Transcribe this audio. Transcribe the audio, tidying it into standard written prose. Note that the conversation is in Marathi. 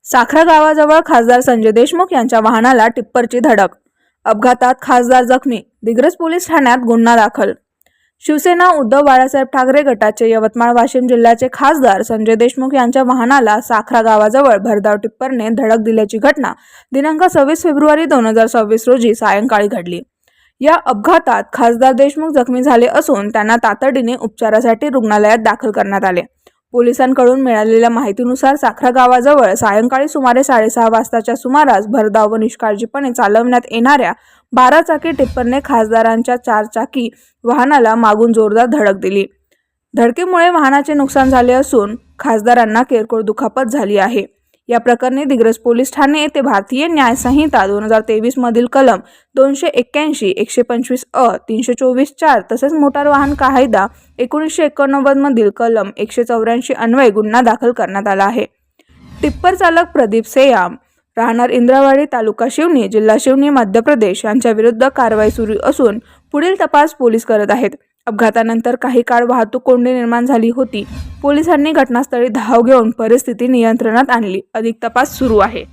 साखरा गावाजवळ खासदार संजय देशमुख यांच्या वाहनाला टिप्परची धडक. अपघातात खासदार जखमी. दिग्रस पोलीस ठाण्यात गुन्हा दाखल. शिवसेना उद्धव बाळासाहेब ठाकरे गटाचे यवतमाळ वाशिम जिल्ह्याचे खासदार संजय देशमुख यांच्या वाहनाला साखरा गावाजवळ भरधाव टिप्परने धडक दिल्याची घटना दिनांक 26 फेब्रुवारी 2026 रोजी सायंकाळी घडली. या अपघातात खासदार देशमुख जखमी झाले असून त्यांना तातडीने उपचारासाठी रुग्णालयात दाखल करण्यात आले. पोलिसांकडून मिळालेल्या माहितीनुसार साखरा गावाजवळ सायंकाळी सुमारे 6:30 वाजताच्या सुमारास भरधाव व निष्काळजीपणे चालवण्यात येणाऱ्या 12 चाकी टिप्परने खासदारांच्या 4 चाकी वाहनाला मागून जोरदार धडक दिली. धडकेमुळे वाहनाचे नुकसान झाले असून खासदारांना किरकोळ दुखापत झाली आहे. या प्रकरणी दिग्रस पोलीस ठाणे येथे भारतीय न्याय संहिता 2023 मधील कलम 281, 125 अ, 324(4) तसेच मोटार वाहन कायदा 1989 मधील कलम 184 अन्वये गुन्हा दाखल करण्यात आला आहे. टिप्पर चालक प्रदीप सेयाम राहणार इंद्रावाडी, तालुका शिवनी, जिल्हा शिवनी, मध्य प्रदेश यांच्या विरुद्ध कारवाई सुरू असून पुढील तपास पोलीस करत आहेत. अपघातानंतर काही काळ वाहतूक कोंडी निर्माण झाली होती. पोलिसांनी घटनास्थळी धाव घेऊन परिस्थिती नियंत्रणात आणली. अधिक तपास सुरू आहे.